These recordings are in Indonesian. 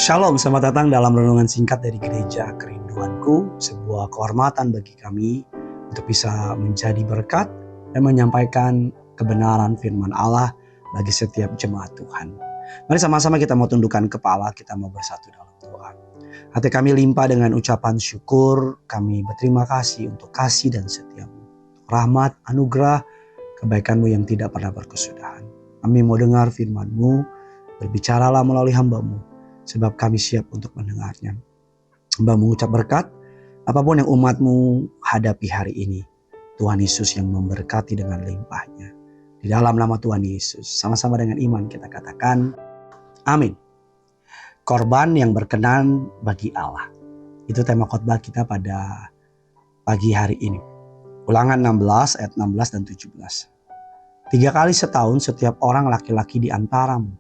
Shalom, selamat datang dalam renungan singkat dari Gereja Kerinduanku, sebuah kehormatan bagi kami untuk bisa menjadi berkat dan menyampaikan kebenaran firman Allah bagi setiap jemaat Tuhan. Mari sama-sama kita mau tundukkan kepala, kita mau bersatu dalam doa. Hati kami limpah dengan ucapan syukur, kami berterima kasih untuk kasih dan setiamu, rahmat, anugerah, kebaikanmu yang tidak pernah berkesudahan. Kami mau dengar firman-Mu, berbicaralah melalui hamba-Mu, sebab kami siap untuk mendengarnya. Hamba mengucap berkat, apapun yang umat-Mu hadapi hari ini, Tuhan Yesus yang memberkati dengan limpahnya. Di dalam nama Tuhan Yesus, sama-sama dengan iman kita katakan, amin. Korban yang berkenan bagi Allah. Itu tema khotbah kita pada pagi hari ini. Ulangan 16 ayat 16 dan 17. 3 kali setahun setiap orang laki-laki di antaramu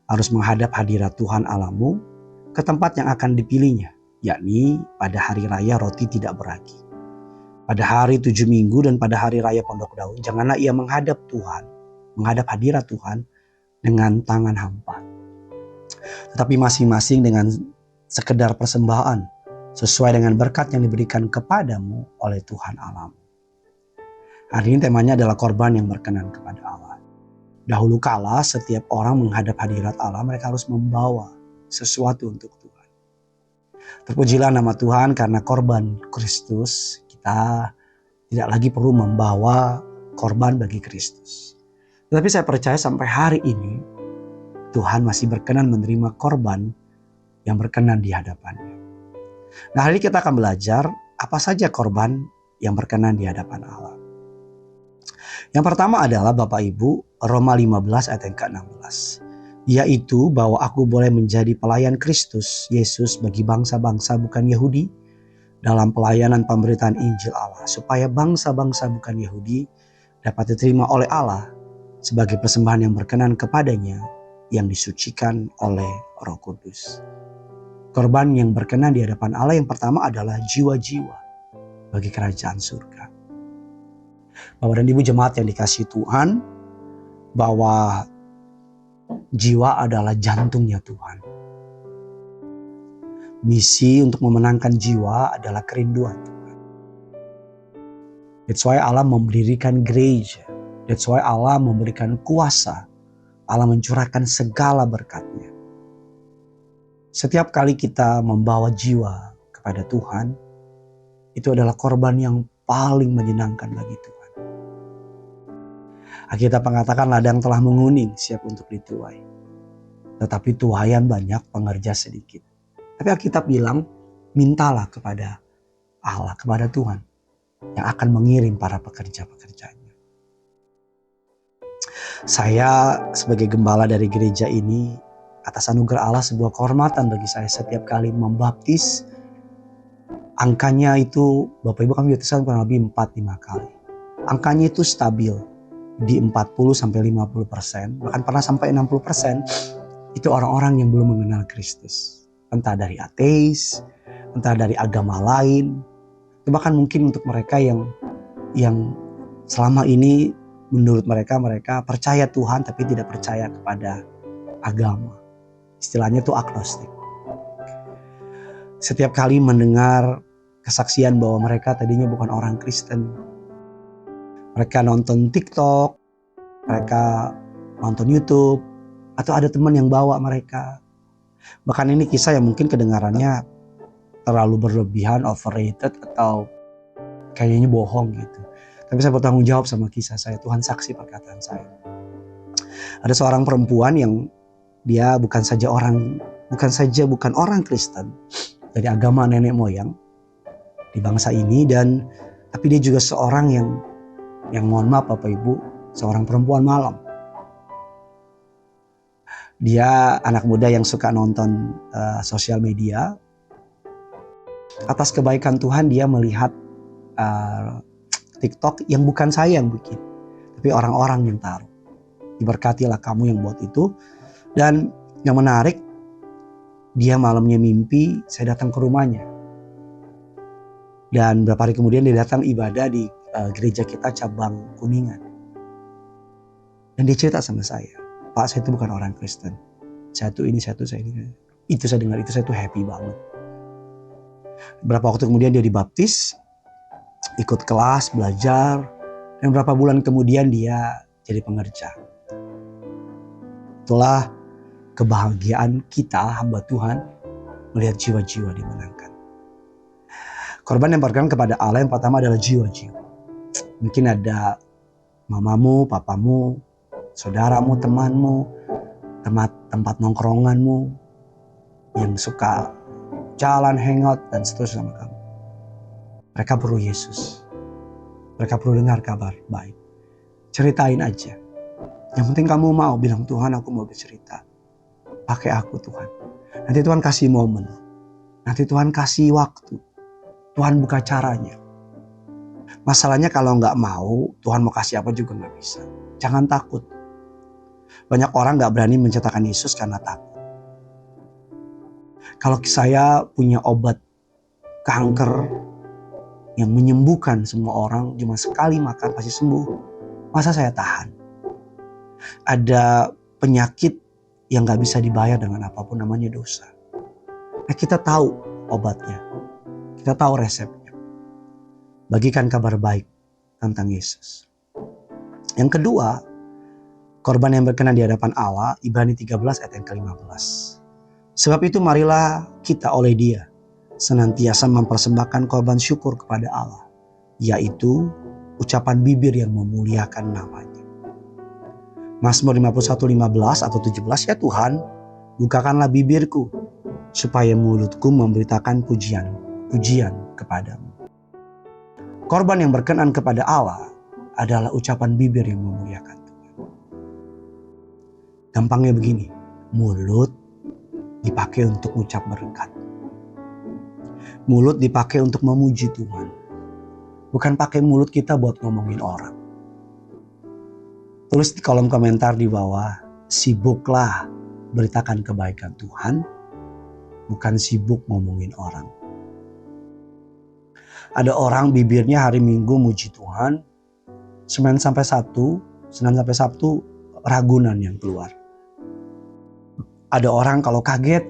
harus menghadap hadirat Tuhan Allahmu ke tempat yang akan dipilihnya, yakni pada hari raya roti tidak beragi, pada hari 7 minggu dan pada hari raya Pondok Daun. Janganlah ia menghadap hadirat Tuhan dengan tangan hampa, tetapi masing-masing dengan sekedar persembahan sesuai dengan berkat yang diberikan kepadamu oleh Tuhan Allahmu. Hari ini temanya adalah korban yang berkenan kepada Allah. Dahulu kala setiap orang menghadap hadirat Allah, mereka harus membawa sesuatu untuk Tuhan. Terpujilah nama Tuhan karena korban Kristus, kita tidak lagi perlu membawa korban bagi Kristus. Tetapi saya percaya sampai hari ini Tuhan masih berkenan menerima korban yang berkenan di hadapannya. Nah, hari ini kita akan belajar apa saja korban yang berkenan di hadapan Allah. Yang pertama adalah Bapak Ibu, Roma 15 ayat yang ke-16. Yaitu bahwa aku boleh menjadi pelayan Kristus Yesus bagi bangsa-bangsa bukan Yahudi dalam pelayanan pemberitaan Injil Allah, supaya bangsa-bangsa bukan Yahudi dapat diterima oleh Allah sebagai persembahan yang berkenan kepadanya yang disucikan oleh Roh Kudus. Korban yang berkenan di hadapan Allah yang pertama adalah jiwa-jiwa bagi kerajaan surga. Bapak dan Ibu jemaat yang dikasihi Tuhan, bahwa jiwa adalah jantungnya Tuhan. Misi untuk memenangkan jiwa adalah kerinduan Tuhan. That's why Allah mendirikan gereja. That's why Allah memberikan kuasa. Allah mencurahkan segala berkat-Nya. Setiap kali kita membawa jiwa kepada Tuhan, itu adalah korban yang paling menyenangkan bagi Tuhan. Alkitab mengatakan ladang telah menguning, siap untuk dituai. Tetapi tuaian banyak, pengerja sedikit. Tapi Alkitab bilang, mintalah kepada Allah, kepada Tuhan, yang akan mengirim para pekerja-pekerjanya. Saya sebagai gembala dari gereja ini, atas anugerah Allah sebuah kehormatan bagi saya setiap kali membaptis. Angkanya itu, Bapak Ibu kami baptisan kurang lebih 4-5 kali. Angkanya itu stabil di 40-50%, bahkan pernah sampai 60%, itu orang-orang yang belum mengenal Kristus. Entah dari ateis, entah dari agama lain. Itu bahkan mungkin untuk mereka yang selama ini menurut mereka percaya Tuhan tapi tidak percaya kepada agama. Istilahnya itu agnostik. Setiap kali mendengar kesaksian bahwa mereka tadinya bukan orang Kristen, mereka nonton TikTok, mereka nonton YouTube, atau ada teman yang bawa mereka. Bahkan ini kisah yang mungkin kedengarannya terlalu berlebihan, overrated, atau kayaknya bohong gitu. Tapi saya bertanggung jawab sama kisah saya, Tuhan saksi perkataan saya. Ada seorang perempuan yang dia bukan orang Kristen, dari agama nenek moyang di bangsa ini, tapi dia juga seorang yang mohon maaf Bapak Ibu, seorang perempuan malam. Dia anak muda yang suka nonton sosial media. Atas kebaikan Tuhan dia melihat TikTok yang bukan saya yang bikin, tapi orang-orang yang taruh. Diberkatilah kamu yang buat itu. Dan yang menarik, dia malamnya mimpi saya datang ke rumahnya. Dan beberapa hari kemudian dia datang ibadah di gereja kita cabang Kuningan. Dan dia cerita sama saya, Pak, saya itu bukan orang Kristen. Saya itu ini, saya itu ini. Itu saya dengar, itu saya tuh happy banget. Berapa waktu kemudian dia dibaptis, ikut kelas, belajar, dan berapa bulan kemudian dia jadi pengerja. Itulah kebahagiaan kita, hamba Tuhan, melihat jiwa-jiwa dimenangkan. Korban yang berkenan kepada Allah yang pertama adalah jiwa-jiwa. Mungkin ada mamamu, papamu, saudaramu, temanmu, tempat nongkronganmu yang suka jalan, hangout, dan seterusnya sama kamu. Mereka perlu Yesus. Mereka perlu dengar kabar baik. Ceritain aja. Yang penting kamu mau bilang, Tuhan aku mau bercerita. Pakai aku Tuhan. Nanti Tuhan kasih momen. Nanti Tuhan kasih waktu. Tuhan buka caranya. Masalahnya kalau nggak mau, Tuhan mau kasih apa juga nggak bisa. Jangan takut. Banyak orang nggak berani menceritakan Yesus karena takut. Kalau saya punya obat kanker yang menyembuhkan semua orang, cuma sekali makan pasti sembuh, masa saya tahan? Ada penyakit yang gak bisa dibayar dengan apapun, namanya dosa. Nah, kita tahu obatnya, kita tahu resepnya. Bagikan kabar baik tentang Yesus. Yang kedua, korban yang berkenan di hadapan Allah, Ibrani 13 ayat yang ke-15. Sebab itu marilah kita oleh Dia senantiasa mempersembahkan korban syukur kepada Allah, yaitu ucapan bibir yang memuliakan namanya. Mazmur 51:15 atau 17, ya Tuhan, bukakanlah bibirku, supaya mulutku memberitakan pujian kepadamu. Korban yang berkenan kepada Allah adalah ucapan bibir yang memuliakan Tuhan. Gampangnya begini, mulut dipakai untuk ucap berkat. Mulut dipakai untuk memuji Tuhan. Bukan pakai mulut kita buat ngomongin orang. Tulis di kolom komentar di bawah, sibuklah beritakan kebaikan Tuhan, bukan sibuk ngomongin orang. Ada orang bibirnya hari Minggu muji Tuhan, Senin sampai Sabtu ragunan yang keluar. Ada orang kalau kaget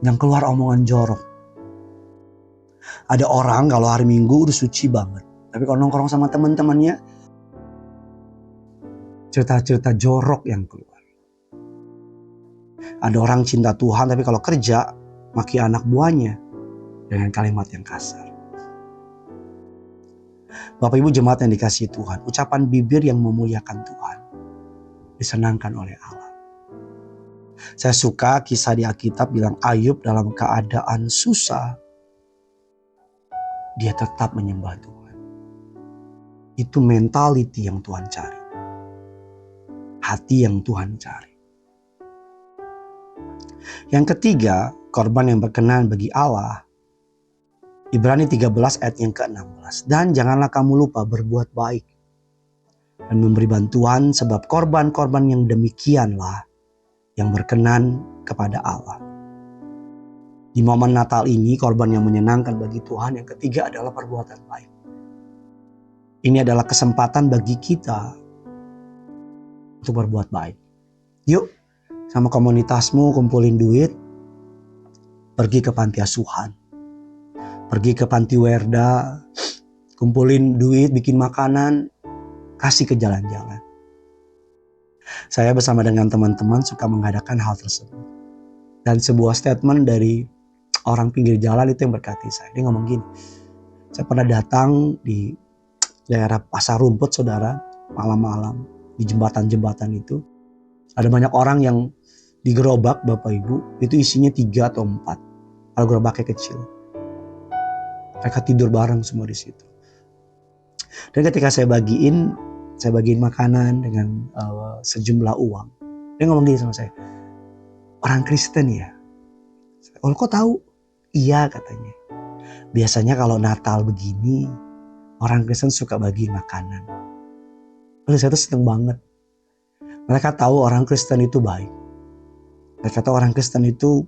yang keluar omongan jorok. Ada orang kalau hari Minggu udah suci banget, tapi kalau nongkrong sama teman-temannya, cerita-cerita jorok yang keluar. Ada orang cinta Tuhan, tapi kalau kerja maki anak buahnya dengan kalimat yang kasar. Bapak Ibu jemaat yang dikasihi Tuhan, ucapan bibir yang memuliakan Tuhan disenangkan oleh Allah. Saya suka kisah di Alkitab bilang Ayub dalam keadaan susah, dia tetap menyembah Tuhan. Itu mentality yang Tuhan cari. Hati yang Tuhan cari. Yang ketiga, korban yang berkenan bagi Allah. Ibrani 13 ayat yang ke-16. Dan janganlah kamu lupa berbuat baik dan memberi bantuan, sebab korban-korban yang demikianlah yang berkenan kepada Allah. Di momen Natal ini, korban yang menyenangkan bagi Tuhan yang ketiga adalah perbuatan baik. Ini adalah kesempatan bagi kita untuk berbuat baik. Yuk, sama komunitasmu kumpulin duit, pergi ke panti asuhan, pergi ke panti werda, kumpulin duit, bikin makanan, kasih ke jalan-jalan. Saya bersama dengan teman-teman suka mengadakan hal tersebut. Dan sebuah statement dari orang pinggir jalan itu yang berkati saya. Dia ngomong gini, saya pernah datang di daerah Pasar Rumput, saudara, malam-malam di jembatan-jembatan itu. Ada banyak orang yang digerobak, Bapak Ibu, itu isinya 3 atau 4. Kalau gerobaknya kecil. Mereka tidur bareng semua di situ. Dan ketika saya bagiin makanan dengan sejumlah uang. Dia ngomong gini sama saya, orang Kristen ya? Oh, kok tahu? Iya katanya. Biasanya kalau Natal begini, orang Kristen suka bagi makanan. Lalu saya tuh seneng banget. Mereka tahu orang Kristen itu baik. Mereka tahu orang Kristen itu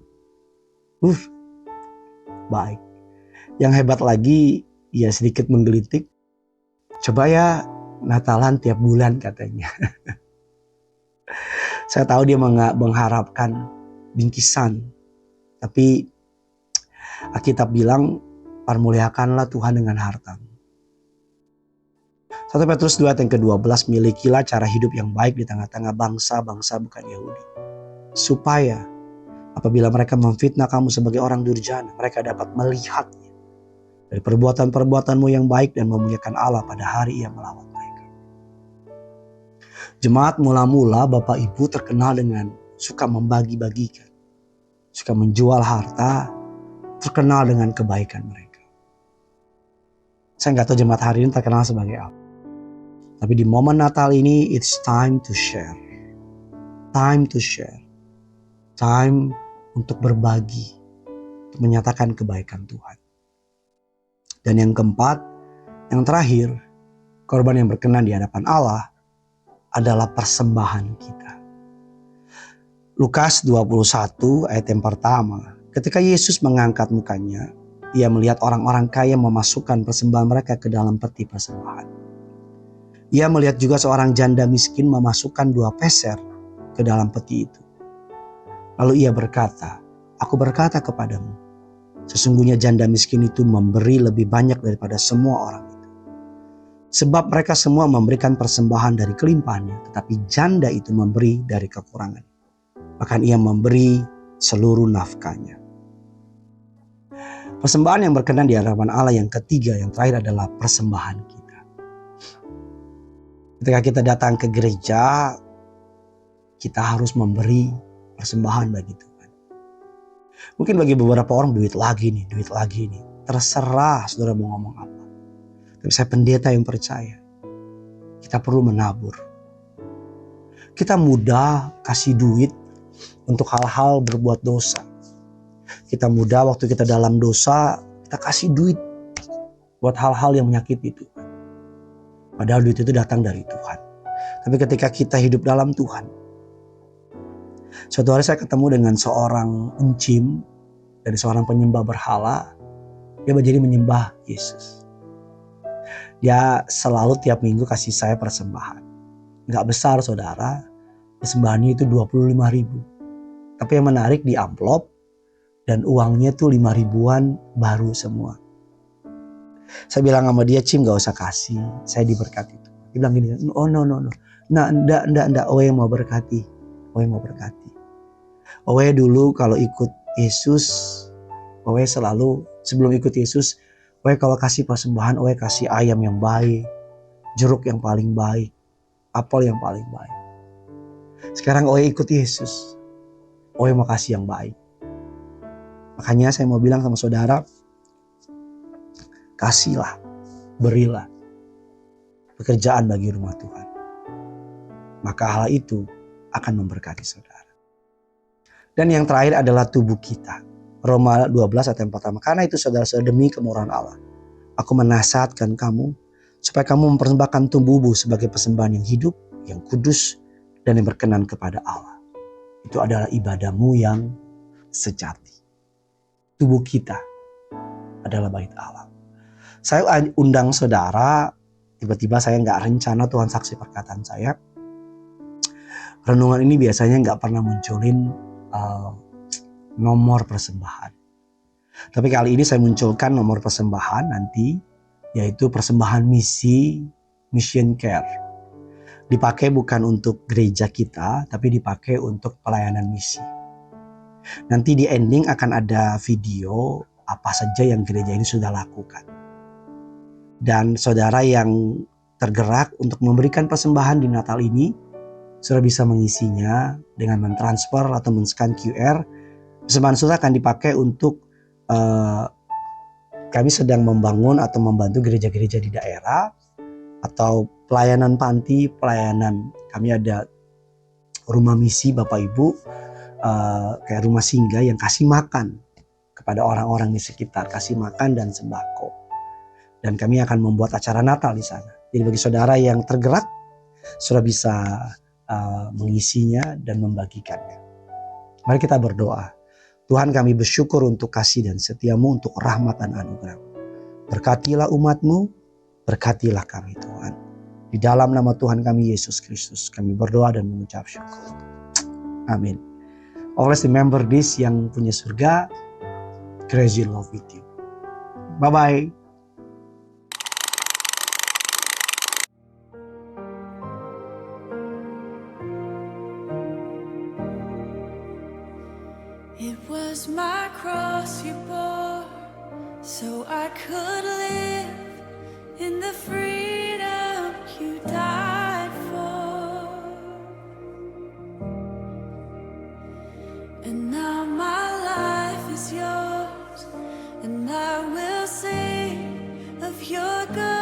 baik. Yang hebat lagi, ya sedikit menggelitik. Coba ya Natalan tiap bulan katanya. Saya tahu dia mengharapkan bingkisan. Tapi Alkitab bilang, permuliakanlah Tuhan dengan hartamu. 1 Petrus 2 ayat yang ke-12, milikilah cara hidup yang baik di tengah-tengah bangsa-bangsa bukan Yahudi. Supaya apabila mereka memfitnah kamu sebagai orang durjana, mereka dapat melihatnya dari perbuatan-perbuatanmu yang baik dan memuliakan Allah pada hari Ia melawat mereka. Jemaat mula-mula Bapak Ibu terkenal dengan suka membagi-bagikan, suka menjual harta, terkenal dengan kebaikan mereka. Saya nggak tahu jemaat hari ini terkenal sebagai apa. Tapi di momen Natal ini, it's time to share. Time to share. Time untuk berbagi, untuk menyatakan kebaikan Tuhan. Dan yang keempat, yang terakhir, korban yang berkenan di hadapan Allah adalah persembahan kita. Lukas 21 ayat yang pertama, ketika Yesus mengangkat mukanya, Ia melihat orang-orang kaya memasukkan persembahan mereka ke dalam peti persembahan. Ia melihat juga seorang janda miskin memasukkan 2 peser ke dalam peti itu. Lalu Ia berkata, "Aku berkata kepadamu, sesungguhnya janda miskin itu memberi lebih banyak daripada semua orang itu. Sebab mereka semua memberikan persembahan dari kelimpahannya, tetapi janda itu memberi dari kekurangan. Bahkan ia memberi seluruh nafkahnya." Persembahan yang berkenan di hadapan Allah yang ketiga, yang terakhir adalah persembahan kita. Ketika kita datang ke gereja, kita harus memberi persembahan bagi Tuhan. Mungkin bagi beberapa orang duit lagi nih. Terserah saudara mau ngomong apa. Tapi saya pendeta yang percaya, kita perlu menabur. Kita mudah kasih duit untuk hal-hal berbuat dosa. Kita mudah waktu kita dalam dosa, kita kasih duit buat hal-hal yang menyakiti Tuhan. Padahal duit itu datang dari Tuhan. Tapi ketika kita hidup dalam Tuhan, suatu hari saya ketemu dengan seorang encim dari seorang penyembah berhala. Dia menjadi menyembah Yesus. Dia selalu tiap minggu kasih saya persembahan. Gak besar saudara, persembahannya itu 25.000. Tapi yang menarik di amplop, dan uangnya tuh 5 ribuan baru semua. Saya bilang sama dia, "Cim, gak usah kasih, saya diberkati." Dia bilang gini, "Oh no. Nah, enggak, Owe mau berkati. Owe dulu kalau ikut Yesus, Owe selalu sebelum ikut Yesus, Owe kalau kasih persembahan, Owe kasih ayam yang baik, jeruk yang paling baik, apel yang paling baik. Sekarang Owe ikut Yesus, Owe mau kasih yang baik." Makanya saya mau bilang sama saudara, kasihlah, berilah pekerjaan bagi rumah Tuhan. Maka hal itu akan memberkati saudara. Dan yang terakhir adalah tubuh kita. Roma 12 ayat yang pertama. Karena itu saudara-saudara, demi kemurahan Allah, aku menasihatkan kamu supaya kamu mempersembahkan tubuhmu sebagai persembahan yang hidup, yang kudus, dan yang berkenan kepada Allah. Itu adalah ibadahmu yang sejati. Tubuh kita adalah bait Allah. Saya undang saudara, tiba-tiba saya gak rencana, Tuhan saksi perkataan saya. Renungan ini biasanya gak pernah munculin nomor persembahan. Tapi kali ini saya munculkan nomor persembahan nanti, yaitu persembahan misi, mission care. Dipakai bukan untuk gereja kita, tapi dipakai untuk pelayanan misi. Nanti di ending akan ada video apa saja yang gereja ini sudah lakukan. Dan saudara yang tergerak untuk memberikan persembahan di Natal ini, sudah bisa mengisinya dengan mentransfer atau men-scan QR. Persembahan saudara akan dipakai untuk kami sedang membangun atau membantu gereja-gereja di daerah, atau pelayanan panti, pelayanan kami ada rumah misi Bapak Ibu, kayak rumah singgah yang kasih makan kepada orang-orang di sekitar, kasih makan dan sembako. Dan kami akan membuat acara Natal di sana. Jadi bagi saudara yang tergerak, sudah bisa mengisinya dan membagikannya. Mari kita berdoa. Tuhan, kami bersyukur untuk kasih dan setiamu, untuk rahmat dan anugerah. Berkatilah umatmu, berkatilah kami Tuhan. Di dalam nama Tuhan kami Yesus Kristus, kami berdoa dan mengucap syukur. Amin. Always remember this, yang punya surga, crazy in love with you. Bye-bye. It was my cross you bore, so I could live in the freedom you died for. And now my life is yours, and I will sing of your goodness.